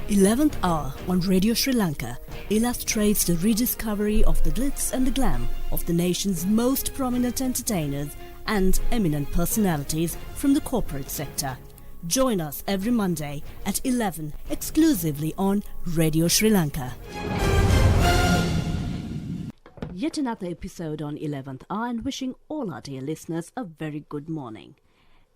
11th Hour on Radio Sri Lanka illustrates the rediscovery of the glitz and the glam of the nation's most prominent entertainers and eminent personalities from the corporate sector. Join us every Monday at 11 exclusively on Radio Sri Lanka. Yet another episode on 11th Hour, and wishing all our dear listeners a very good morning.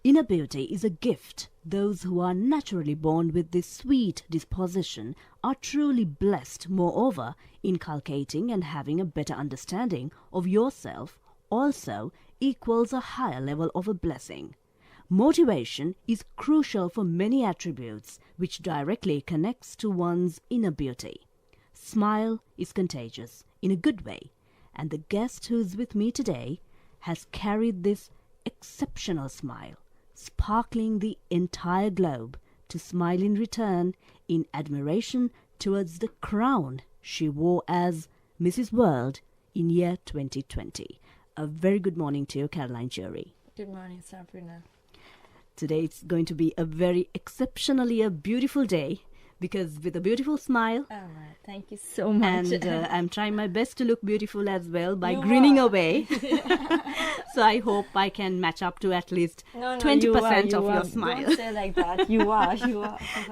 Inner beauty is a gift. Those who are naturally born with this sweet disposition are truly blessed. Moreover, inculcating and having a better understanding of yourself also equals a higher level of a blessing. Motivation is crucial for many attributes which directly connects to one's inner beauty. Smile is contagious in a good way, and the guest who's with me today has carried this exceptional smile, sparkling the entire globe, to smile in return in admiration towards the crown she wore as Mrs. World in year 2020. A very good morning to you, Caroline Jurie. Good morning, Sabrina. Today it's going to be a very exceptionally a beautiful day, because with a beautiful smile. Oh, thank you so much. And I'm trying my best to look beautiful as well by grinning away. So I hope I can match up to at least 20% of your smile. Don't say like that. You are.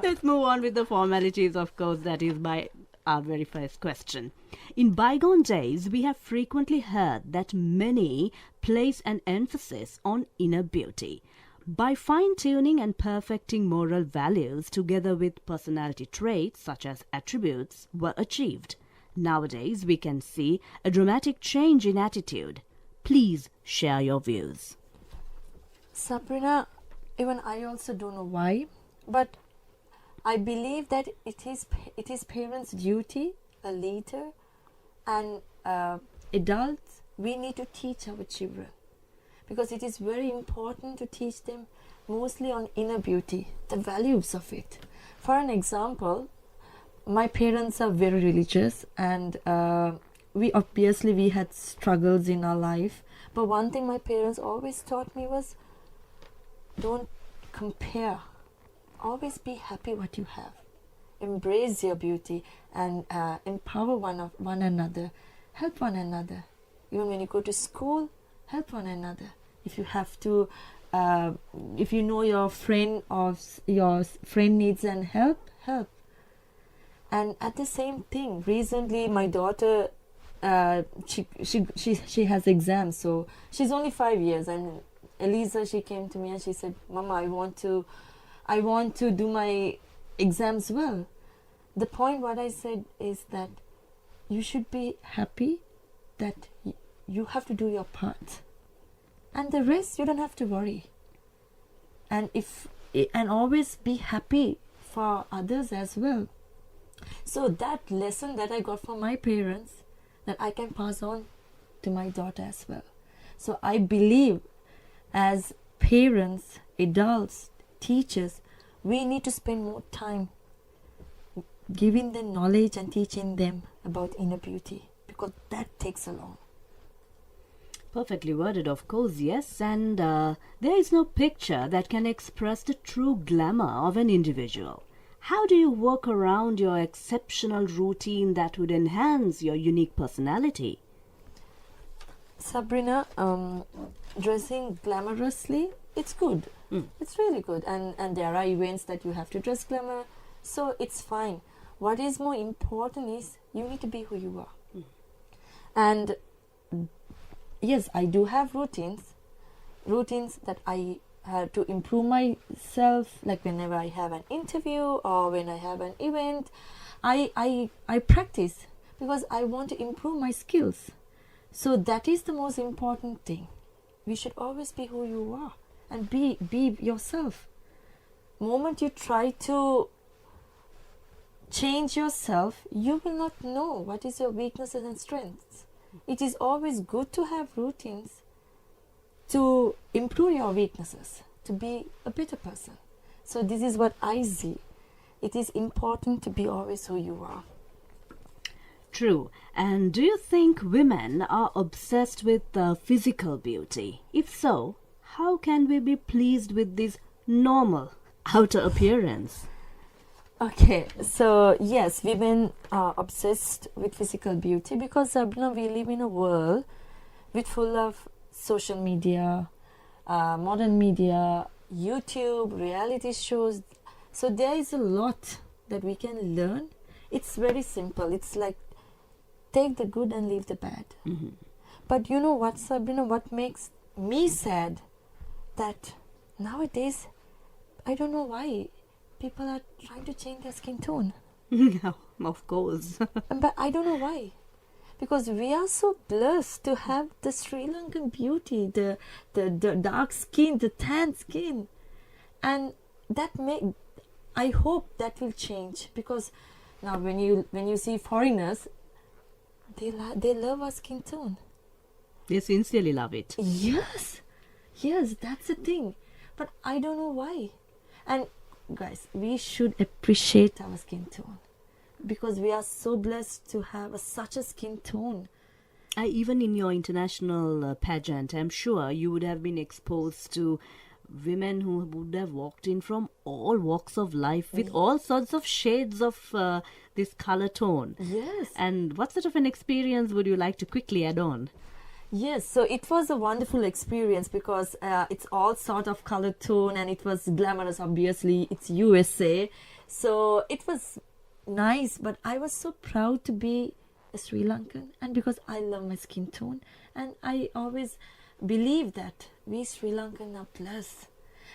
Let's move on with the formalities, of course. That is by our very first question. In bygone days, we have frequently heard that many place an emphasis on inner beauty. By fine-tuning and perfecting moral values together with personality traits such as attributes were achieved. Nowadays, we can see a dramatic change in attitude. Please share your views. Sabrina, even I also don't know why, but I believe that it is parents' duty, a leader, and adults, we need to teach our children. Because it is very important to teach them mostly on inner beauty, the values of it. For an example, my parents are very religious, and we had struggles in our life. But one thing my parents always taught me was, don't compare. Always be happy what you have. Embrace your beauty and empower one another. Help one another. Even when you go to school, help one another. If you have to, if you know your friend needs an help. And at the same thing, recently my daughter, she has exams, so she's only 5 years, and Eliza, she came to me and she said, "Mama, I want to do my exams well." The point what I said is that you should be happy that you have to do your part. And the rest, you don't have to worry. And always be happy for others as well. So that lesson that I got from my parents, that I can pass on to my daughter as well. So I believe as parents, adults, teachers, we need to spend more time giving them knowledge and teaching them about inner beauty, because that takes a long. Perfectly worded, of course, yes. And there is no picture that can express the true glamour of an individual. How do you work around your exceptional routine that would enhance your unique personality? Sabrina, dressing glamorously, it's good. It's really good. And there are events that you have to dress glamour, so it's fine. What is more important is you need to be who you are. And yes, I do have routines that I have to improve myself. Like whenever I have an interview or when I have an event, I practice because I want to improve my skills. So that is the most important thing. We should always be who you are and be yourself. Moment you try to change yourself, you will not know what is your weaknesses and strengths. It is always good to have routines to improve your weaknesses, to be a better person. So this is what I see. It is important to be always who you are. True. And do you think women are obsessed with physical beauty? If so, how can we be pleased with this normal outer appearance? Okay, so yes, women are obsessed with physical beauty because Sabrina, we live in a world with full of social media, modern media, YouTube, reality shows. So there is a lot that we can learn. It's very simple. It's like take the good and leave the bad. Mhm. But you know what, Sabrina? What makes me sad that nowadays, I don't know why people are trying to change their skin tone. Of course. But I don't know why. Because we are so blessed to have the Sri Lankan beauty, the dark skin, the tan skin. And I hope that will change. Because now when you see foreigners, they love our skin tone. They sincerely love it. Yes, that's the thing. But I don't know why. And guys, we should appreciate our skin tone because we are so blessed to have such a skin tone. Even in your international pageant, I'm sure you would have been exposed to women who would have walked in from all walks of life with all sorts of shades of this color tone. Yes. And what sort of an experience would you like to quickly add on? Yes, so it was a wonderful experience because it's all sort of color tone and it was glamorous, obviously. It's USA. So it was nice, but I was so proud to be a Sri Lankan and because I love my skin tone. And I always believe that we Sri Lankan are blessed.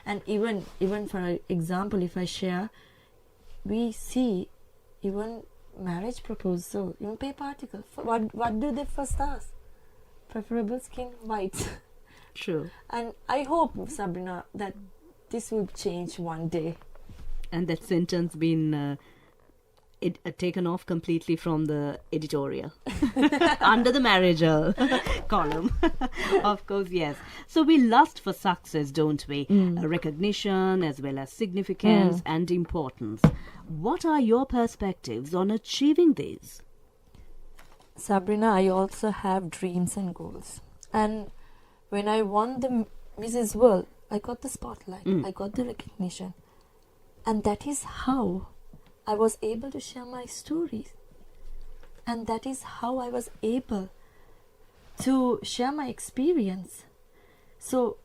And even for example, if I share, we see even marriage proposal, even paper article. What do they first ask? Preferable skin white. True. And I hope, Sabrina, that this will change one day. And that sentence been taken off completely from the editorial under the marriage column. Of course, yes. So we lust for success, don't we? Recognition as well as significance and importance. What are your perspectives on achieving these? Sabrina, I also have dreams and goals. And when I won the Mrs. World, I got the spotlight. I got the recognition. And that is how I was able to share my stories. And that is how I was able to share my experience. So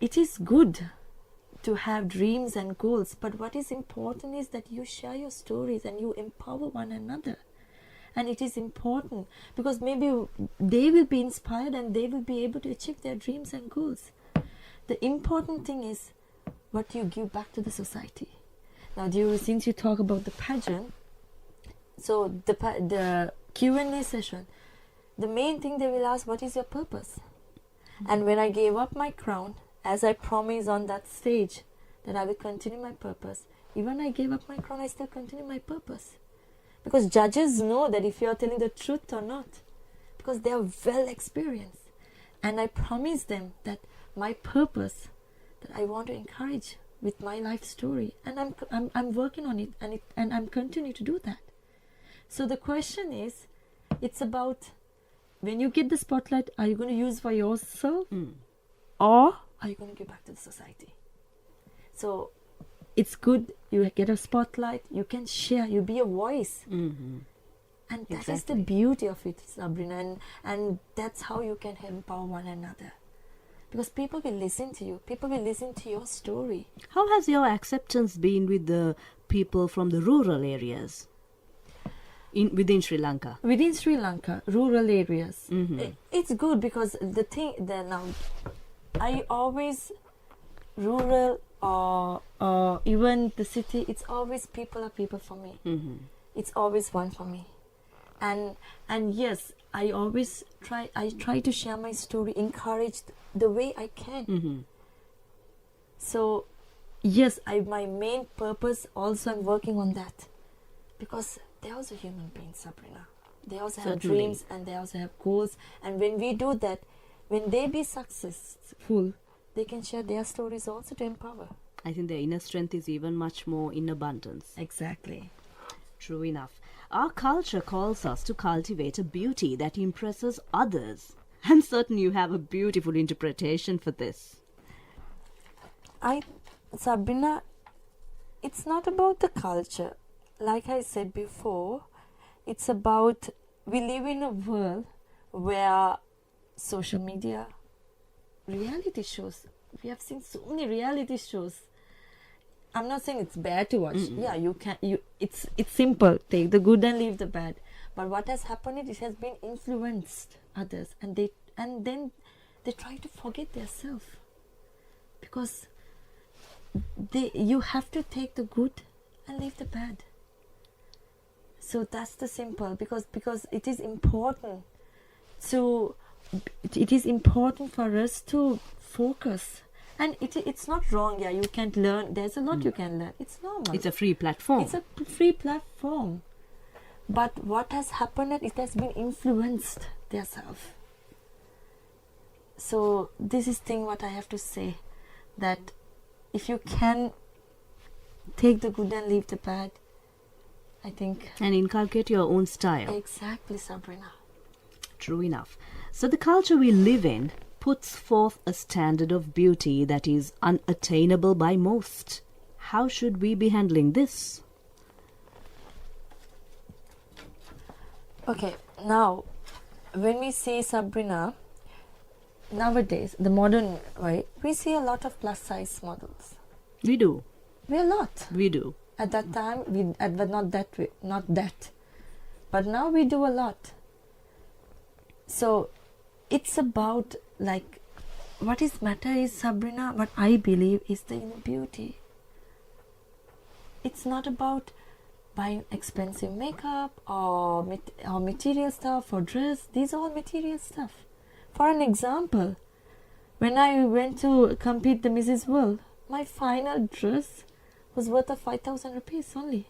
it is good to have dreams and goals. But what is important is that you share your stories and you empower one another. And it is important because maybe they will be inspired and they will be able to achieve their dreams and goals. The important thing is what you give back to the society. Now, since you talk about the pageant, so the Q&A session, the main thing they will ask, what is your purpose? And when I gave up my crown, as I promised on that stage that I will continue my purpose, even I gave up my crown, I still continue my purpose. Because judges know that if you are telling the truth or not. Because they are well experienced. And I promise them that my purpose, that I want to encourage with my life story. And I'm working on it and I'm continuing to do that. So the question is, it's about when you get the spotlight, are you going to use for yourself? Or are you going to give back to the society? So it's good you get a spotlight, you can share, you be a voice. And that is the beauty of it, Sabrina. And that's how you can empower one another. Because people will listen to you. People will listen to your story. How has your acceptance been with the people from the rural areas within Sri Lanka? Within Sri Lanka, rural areas. It's good because I always rural or even the city, it's always people are people for me. It's always one for me. And yes, I try to share my story, encourage the way I can. So yes, my main purpose also, I'm working on that. Because they're also human beings, Sabrina. They also have dreams and they also have goals. And when we do that, when they be successful, they can share their stories also to empower. I think their inner strength is even much more in abundance. Exactly. True enough. Our culture calls us to cultivate a beauty that impresses others. I'm certain you have a beautiful interpretation for this. Sabrina, it's not about the culture. Like I said before, it's about, we live in a world where social media, reality shows, we have seen so many reality shows. I'm not saying it's bad to watch. Yeah, it's simple. Take the good and leave the bad. But what has happened is it has been influenced others, and then they try to forget themselves, because you have to take the good and leave the bad. So that's the simple, because it is important for us to focus. And it's not wrong. Yeah, you can learn. There's a lot you can learn. It's normal. It's a free platform. It's a free platform. But what has happened is it has been influenced themselves. So this is thing what I have to say, that if you can take the good and leave the bad, I think. And inculcate your own style. Exactly, Sabrina. True enough. So the culture we live in puts forth a standard of beauty that is unattainable by most. How should we be handling this? Okay, now when we say, Sabrina, nowadays, the modern way, we see a lot of plus size models. We do. We a lot. We do. At that time, but not that way, not that. But now we do a lot. So it's about, like, what is matter is, Sabrina, what I believe is the inner beauty. It's not about buying expensive makeup or material stuff or dress. These are all material stuff. For an example, when I went to compete the Mrs. World, my final dress was worth of 5,000 rupees only.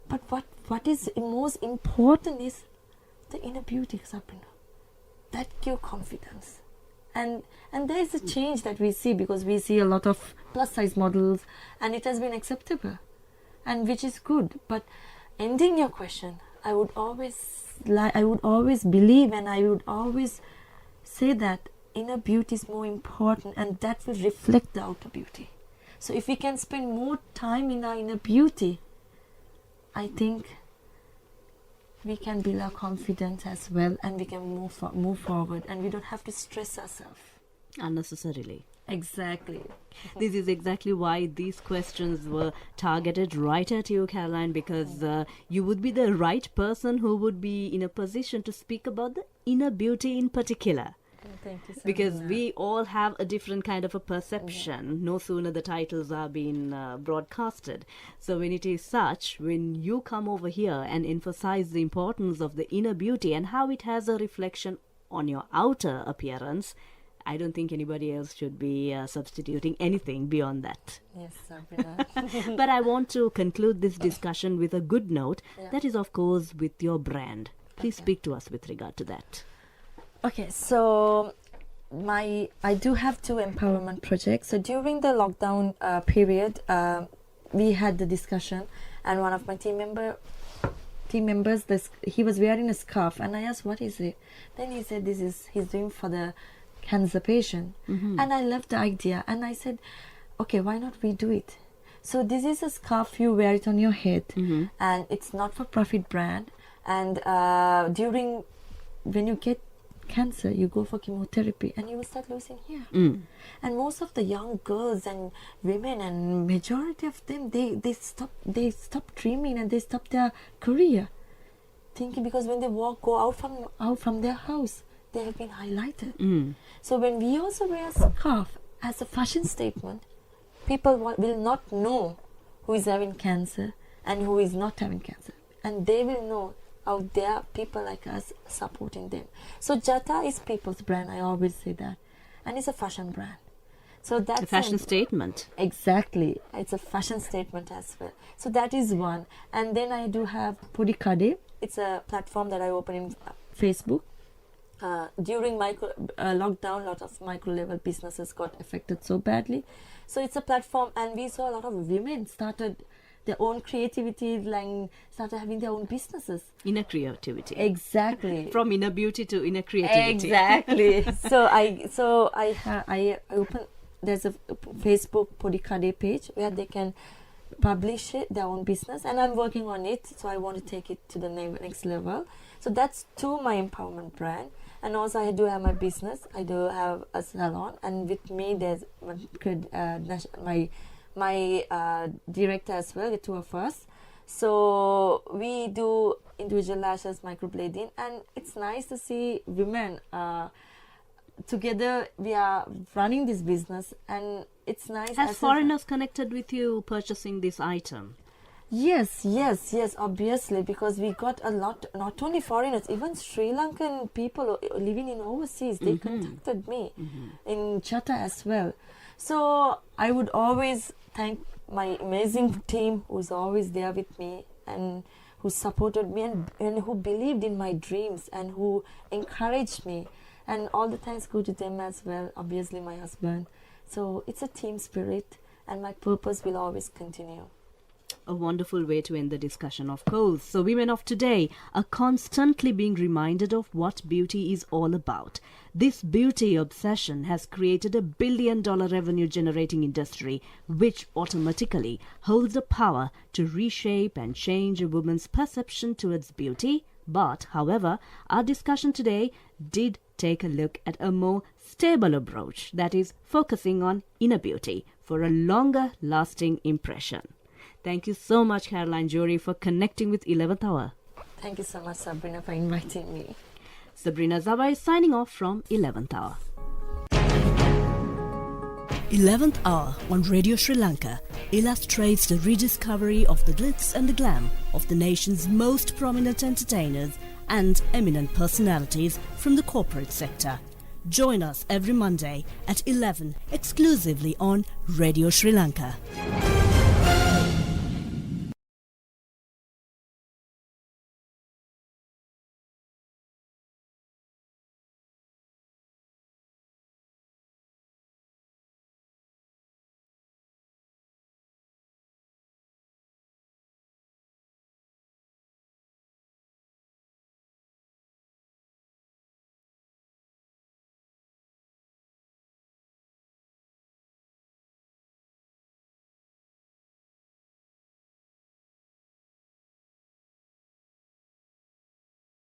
But what is most important is the inner beauty, Sabrina. That gives confidence. And there is a change that we see, because we see a lot of plus size models, and it has been acceptable, and which is good. But ending your question, I would always believe, and I would always say that inner beauty is more important, and that will reflect the outer beauty. So if we can spend more time in our inner beauty, I think we can build our confidence as well, and we can move forward, and we don't have to stress ourselves unnecessarily. Exactly. This is exactly why these questions were targeted right at you, Caroline, because you would be the right person who would be in a position to speak about the inner beauty in particular. Thank you, Sabrina. Because we all have a different kind of a perception. No sooner the titles are being broadcasted. So when it is such, when you come over here and emphasize the importance of the inner beauty and how it has a reflection on your outer appearance, I don't think anybody else should be substituting anything beyond that. Yes, Sabrina. But I want to conclude this discussion with a good note. Yeah. That is, of course, with your brand. Please speak to us with regard to that. Okay, so I do have 2 empowerment projects. So during the lockdown period, we had the discussion, and one of my team members, he was wearing a scarf, and I asked, what is it? Then he said, he's doing for the cancer patient. And I loved the idea, and I said, okay, why not we do it? So this is a scarf, you wear it on your head, and it's not for profit brand. And when you get cancer, you go for chemotherapy, and you will start losing hair. And most of the young girls and women, and majority of them, they stop dreaming, and they stop their career, thinking, because when they go out from their house, they have been highlighted. So when we also wear a scarf as a fashion statement, people will not know who is having cancer and who is not having cancer, and they will know out there people like us supporting them. So Jata is people's brand, I always say that, and it's a fashion brand. So that's a fashion statement. Exactly, it's a fashion statement as well. So that is one. And then I do have Podikade. It's a platform that I open in Facebook. During lockdown, a lot of micro level businesses got affected so badly. So it's a platform, and we saw a lot of women started their own creativity, like started having their own businesses. Inner creativity. Exactly. From inner beauty to inner creativity. Exactly. So I there's a Facebook Podikade page where they can publish it, their own business, and I'm working on it, so I want to take it to the next level. So that's my empowerment brand. And also I do have my business. I do have a salon, and with me there's my director as well, the two of us. So we do individual lashes, microblading, and it's nice to see women together. We are running this business, and it's nice. Has foreigners connected with you purchasing this item? Yes, obviously, because we got a lot, not only foreigners, even Sri Lankan people living in overseas, they contacted me in Chatta as well. So I would always thank my amazing team who's always there with me and who supported me and who believed in my dreams and who encouraged me. And all the thanks go to them as well, obviously my husband. So it's a team spirit, and my purpose will always continue. A wonderful way to end the discussion, of course. So women of today are constantly being reminded of what beauty is all about. This beauty obsession has created a $1 billion revenue generating industry, which automatically holds the power to reshape and change a woman's perception towards beauty. But, however, our discussion today did take a look at a more stable approach, that is, focusing on inner beauty for a longer lasting impression. Thank you so much, Caroline Jurie, for connecting with 11th Hour. Thank you so much, Sabrina, for inviting me. Sabrina Zawai is signing off from 11th Hour. 11th Hour on Radio Sri Lanka illustrates the rediscovery of the glitz and the glam of the nation's most prominent entertainers and eminent personalities from the corporate sector. Join us every Monday at 11 exclusively on Radio Sri Lanka.